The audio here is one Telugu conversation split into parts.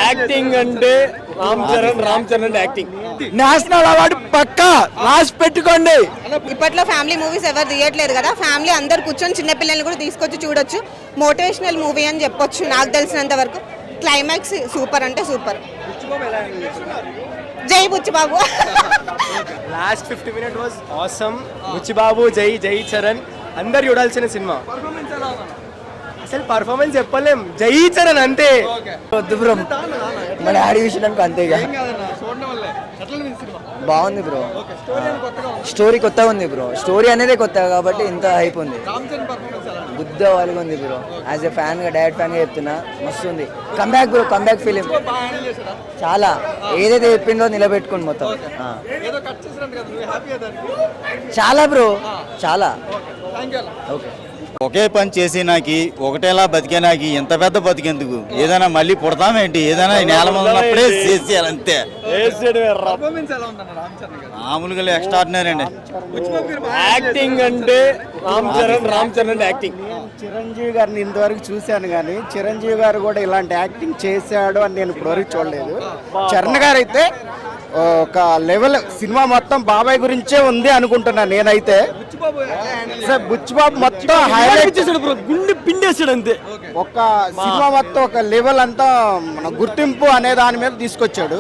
యాక్టింగ్ అంటే Ram Charan acting national award పక్కా రాసి పెట్టుకోండి. ఇప్పట్లో ఫ్యామిలీ మూవీస్ ఎవరు తీయట్లేదు కదా, ఫ్యామిలీ అందరు కూర్చొని చిన్నపిల్లల్ని కూడా తీసుకొచ్చి చూడొచ్చు. మోటివేషనల్ మూవీ అని చెప్పొచ్చు నాకు తెలిసినంత వరకు. క్లైమాక్స్ సూపర్ అంటే సూపర్. జై Buchibabu. Last 50 minutes was awesome. Buchibabu జై చరణ్ అందరు చూడాల్సిన సినిమా. అసలు పర్ఫార్మెన్స్ చెప్పలేం, జై చరణ్ అంతే. వద్దు బ్రో, మన డాడీ విషయానికి అంతే. బాగుంది బ్రో, స్టోరీ కొత్తగా ఉంది బ్రో. స్టోరీ అనేది కొత్తగా కాబట్టి ఇంత హైప్ ఉంది. బుద్ధ వాళ్ళగా ఉంది బ్రో. యాజ్ ఎ ఫ్యాన్ గా, డైరెక్ట్ ఫ్యాన్ గా చెప్తున్నా, మస్తు ఉంది. Comeback bro, comeback film. చాలా ఏదైతే చెప్పిందో నిలబెట్టుకోండి మొత్తం. చాలా బ్రో, చాలా. ఓకే, ఒకే పని చేసి నాకు ఒకటేలా బతికే నాకు ఎంత పెద్ద బతికేందుకు? ఏదైనా మళ్ళీ పుడతామేంటి? ఏదైనా నేల మొదలప్పుడే చేసేయాలంతే. మామూలుగా ఎక్స్ట్రాడినరీ అండి. యాక్టింగ్ అంటే రామ్ చరణ్ యాక్టింగ్. చిరంజీవి గారిని ఇంతవరకు చూశాను కానీ చిరంజీవి గారు కూడా ఇలాంటి యాక్టింగ్ చేశాడు అని నేను ఇప్పటివరకు చూడలేదు. చరణ్ గారు అయితే ఒక లెవెల్ సినిమా మొత్తం బాబాయ్ గురించే ఉంది అనుకుంటున్నాను నేనైతే. బుచ్చిబాబు మొత్తం హైలైట్ చేశాడు బ్రో, గుండె పిండేసాడు అంతే. ఒక సినిమా మొత్తం ఒక లెవెల్ అంతా మన గుర్తింపు అనే దాని మీద తీసుకొచ్చాడు.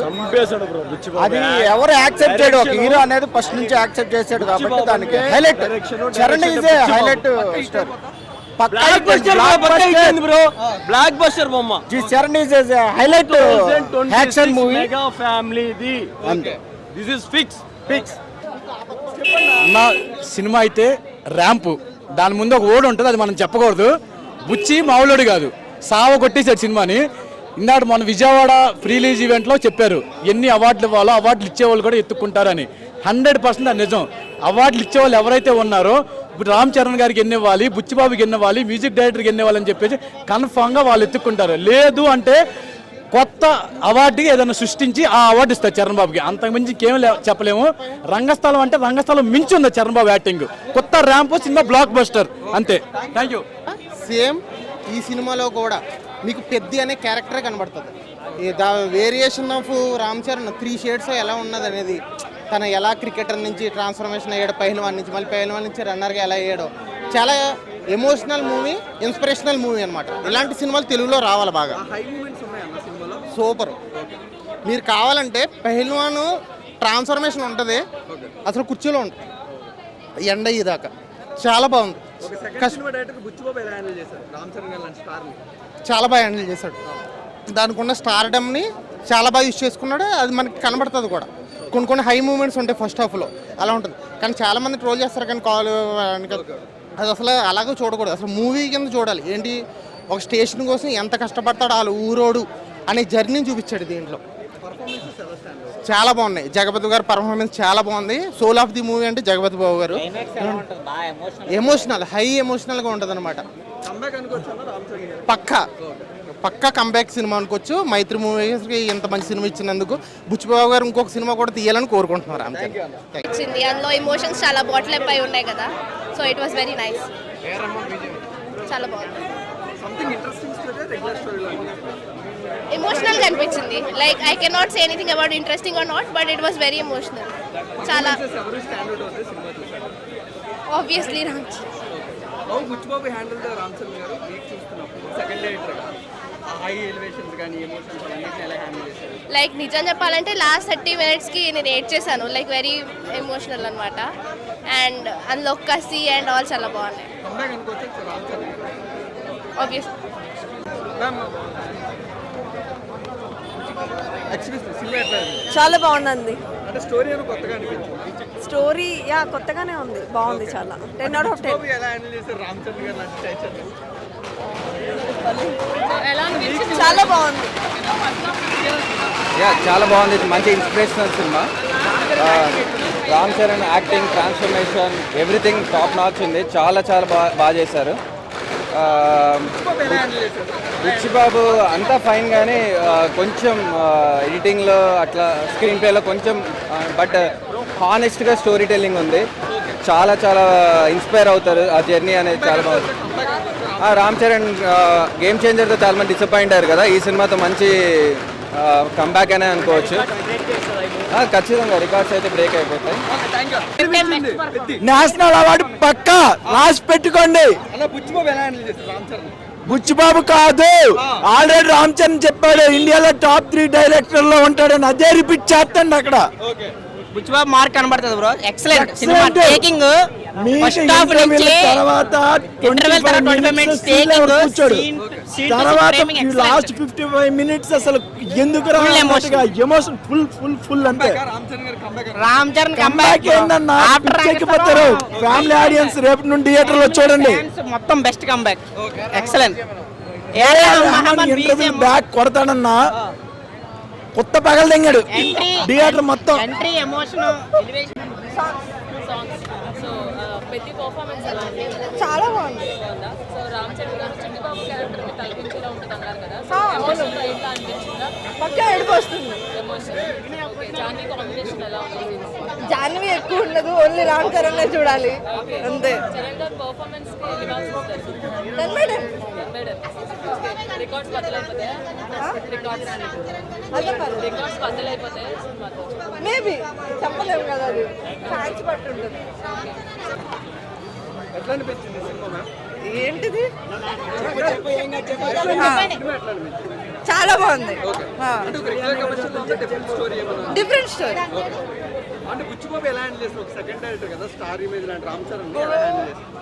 అది ఎవరు యాక్సెప్ట్ చేయడు, ఒక హీరో అనేది ఫస్ట్ నుంచి యాక్సెప్ట్ చేశాడు కాబట్టి దానికి highlight. Charan is a highlight star. Blockbuster బొమ్మ. Charan is a highlight action movie. Mega ఫ్యామిలీది అంతే. This is fix. నా సినిమా అయితే ర్యాంపు, దాని ముందు ఒక ఓడి ఉంటుంది, అది మనం చెప్పకూడదు. బుచ్చి మామూలుడు కాదు, సావ కొట్టేశాడు సినిమాని. ఇందాక మన విజయవాడ ఫ్రీ రిలీజ్ ఈవెంట్లో చెప్పారు ఎన్ని అవార్డులు ఇవ్వాలో, అవార్డులు ఇచ్చేవాళ్ళు కూడా ఎత్తుక్కుంటారని. 100% అది నిజం. అవార్డులు ఇచ్చేవాళ్ళు ఎవరైతే ఉన్నారో, ఇప్పుడు రామ్ చరణ్ గారికి ఎన్ని ఇవ్వాలి, బుచ్చిబాబుకి ఎన్ని ఇవ్వాలి, మ్యూజిక్ డైరెక్టర్కి ఎన్ని ఇవ్వాలని చెప్పేసి కన్ఫామ్గా వాళ్ళు ఎత్తుక్కుంటారు. లేదు అంటే కొత్త అవార్డుకి ఏదైనా సృష్టించి ఆ అవార్డు ఇస్తారు చరణ్ బాబుకి. అంతకుమించి ఇంకేం చెప్పలేము. రంగస్థలం అంటే రంగస్థలం మించి ఉంది చరణ్ బాబు యాక్టింగ్. కొత్త ర్యాంపు సినిమా బ్లాక్ బస్టర్ అంతే. Thank you. సేమ్ ఈ సినిమాలో కూడా మీకు పెద్ద అనే క్యారెక్టరే కనబడుతుంది. Variation of Ram Charan 3 shades ఎలా ఉన్నది అనేది, తను ఎలా క్రికెటర్ నుంచి ట్రాన్స్ఫర్మేషన్ అయ్యాడు, పహల్వాన్ నుంచి, మళ్ళీ పహల్వాన్ నుంచి రన్నర్గా ఎలా అయ్యాడో. చాలా ఎమోషనల్ మూవీ, ఇన్స్పిరేషనల్ మూవీ అనమాట. ఇలాంటి సినిమాలు తెలుగులో రావాలి బాగా. సూపర్. మీరు కావాలంటే పహల్వాన్ ట్రాన్స్ఫర్మేషన్ ఉంటుంది, అసలు కుర్చీలో ఉంటుంది ఎండ ఇదాకా. చాలా బాగుంది. చాలా బాగా హ్యాండిల్ చేశాడు. దానికి ఉన్న స్టార్డమ్ని చాలా బాగా యూజ్ చేసుకున్నాడు. అది మనకి కనబడుతుంది కూడా. కొన్ని హై మూమెంట్స్ ఉంటాయి ఫస్ట్ హాఫ్లో, అలా ఉంటుంది. కానీ చాలామంది ట్రోల్ చేస్తారు కానీ అది అసలు అలాగే చూడకూడదు. అసలు మూవీ కింద చూడాలి. ఏంటి, ఒక స్టేషన్ కోసం ఎంత కష్టపడతాడు వాళ్ళ ఊరోడు అనే జర్నీని చూపించాడు దీంట్లో. చాలా బాగున్నాయి. జగపతి గారు పర్ఫార్మెన్స్ చాలా బాగుంది. సోల్ ఆఫ్ ది మూవీ అంటే జగపతి బాబు గారు. ఎమోషనల్, హై ఎమోషనల్గా ఉంటుంది అనమాట. పక్కా కంబ్యాక్ సినిమా అనుకోవచ్చు. మైత్రి మూవీస్కి ఇంత మంచి సినిమా ఇచ్చినందుకు బుచ్చిబాబు గారు ఇంకొక సినిమా కూడా తీయాలని కోరుకుంటున్నారు. అంతే. అందులో ఎమోషన్స్ చాలా బాటిల్ అప్ అయి ఉన్నాయి కదా, so it was very nice. చాలా బాగుంది. ఎమోషనల్ గా అనిపించింది. Like I can not say anything about interesting or not, but it was very emotional. చాలా ఆబ్వియస్లీ రామ్ చరణ్. లైక్ నిజం చెప్పాలంటే లాస్ట్ 30 minutesకి నేను ఏడ్ చేశాను. లైక్ వెరీ ఎమోషనల్ అనమాట. అండ్ అందులో కసి అండ్ ఆల్ చాలా బాగున్నాయి. ఆబ్వియస్లీ చాలా బాగుందండి. స్టోరీ కొత్తగానే ఉంది, బాగుంది. చాలా 10 out of 10. చాలా బాగుంది. చాలా బాగుంది. మంచి inspirational cinema. Ram Charan acting, transformation, everything top notch ఉంది. చాలా బాగా చేశారు. బుచ్చిబాబు అంతా ఫైన్ కానీ కొంచెం ఎడిటింగ్లో అట్లా స్క్రీన్ ప్లేలో కొంచెం, బట్ హానెస్ట్గా స్టోరీ టెల్లింగ్ ఉంది. చాలా ఇన్స్పైర్ అవుతారు. ఆ జర్నీ అనేది చాలా బాగుంది. రామ్ చరణ్ గేమ్ చేంజర్తో చాలా మంది డిసప్పాయింట్ అయ్యారు కదా, ఈ సినిమాతో మంచి కంబ్యాక్ అనే అనుకోవచ్చు. ఖచ్చితంగా రికార్డ్స్ అయితే బ్రేక్ అయిపోతాయి. నేషనల్ అవార్డు పక్కా రాసి పెట్టుకోండి. బుచ్చిబాబు కాదు, ఆల్రెడీ రామ్ చరణ్ చెప్పాడు ఇండియాలో టాప్ 3 డైరెక్టర్ లో ఉంటాడని, అదే రిపీట్ చేస్తాండి అక్కడ. బుచ్చిబాబు మార్క్ కనబడుతుంది bro. Excellent cinema taking. First half నుంచి తర్వాత ఇంటర్వెల్ తర్వాత 25 మినిట్స్ టేకింగ్ తర్వాత లాస్ట్ 55 మినిట్స్ అసలు ఎందుకు ఎమోషన్ ఫుల్ అంతే. రామ్ చరణ్ కంబ్యాక్ ఏందన్నా, ఎక్కిపోతారు ఫ్యామిలీ ఆడియన్స్. రేపు నుండి థియేటర్ లో చూడండి, మొత్తం best comeback. Excellent. Interview back కొడతాడన్నా, కొత్త పగలు తెంగాడు థియేటర్ మొత్తం. ఎంట్రీ ఎమోషన్ పెద్ద పర్ఫార్మెన్స్ ఎలా ఉంది? చాలా బాగుంది. సో రామ్ చరణ్ గారు చిట్టిబాబు క్యారెక్టర్ ని తలపించేలా ఉంటుంది అన్నారు కదా, సో ఎమోషన్ గా ఎట్లా అనిపించిందా? పక్కా ఏడుపు వస్తుంది. ఎమోషన్. ఓకే, జాన్వీ కాంబినేషన్ ఎలా ఉంది? జాహ్నవి ఎక్కువ ఉండదు, ఓన్లీ రామ్ చరణ్ చూడాలి అంతే. చరణ్ గారు పర్ఫార్మెన్స్ కి రివార్డ్స్ ఇస్తారు. రికార్డ్స్ బద్దలైపోతాయా? రికార్డ్స్ బద్దలైపోతాయా సినిమాతో? మేబీ చెప్పలేము కదా, అది ఫ్యాన్స్ బట్టి ఉంటుంది. ఏంటిది చాలా బాగుంది. Different story. అంటే బుచ్చిబాబు ఎలా హ్యాండిల్ చేస్తారు? ఒక సెకండ్ డైరెక్టర్ కదా, స్టార్ ఇమేజ్ లాంటి రామ్ చరణ్ ఎలా హ్యాండిల్ చేస్తారు?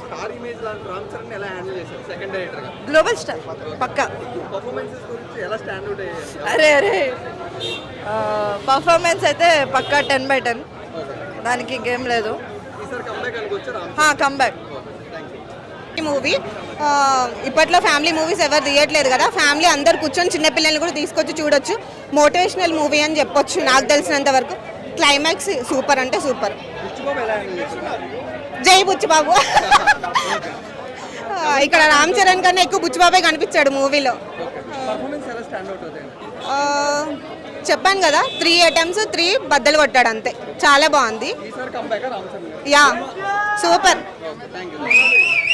స్టార్ ఇమేజ్ లాంటి రామ్ చరణ్ ఎలా హ్యాండిల్ చేస్తారు సెకండ్ డైరెక్టర్ గా? గ్లోబల్ స్టార్ పక్కా. పర్ఫార్మెన్సెస్ గురించి ఎలా స్టాండ్ అవుట్ అయ్యారు? అరే పర్ఫార్మెన్స్ అయితే పక్కా 10/10, దానికి ఇంకేం లేదు. ఈసారి కంబ్యాక్ అనుకోవచ్చు రామ్ కంబ్యాక్ మూవీ. ఇప్పట్లో ఫ్యామిలీ మూవీస్ ఎవరు తీయట్లేదు కదా, ఫ్యామిలీ అందరు కూర్చొని చిన్నపిల్లల్ని కూడా తీసుకొచ్చి చూడొచ్చు. మోటివేషనల్ మూవీ అని చెప్పొచ్చు నాకు తెలిసినంత వరకు. క్లైమాక్స్ సూపర్ అంటే సూపర్. జై బుచ్చిబాబు. ఇక్కడ రామ్ చరణ్ కన్నా ఎక్కువ బుచ్చిబాబే కనిపించాడు మూవీలో. చెప్పాను కదా, 3 అటెంప్ట్స్ 3 బద్దలు కొట్టాడు అంతే. చాలా బాగుంది. Yeah super.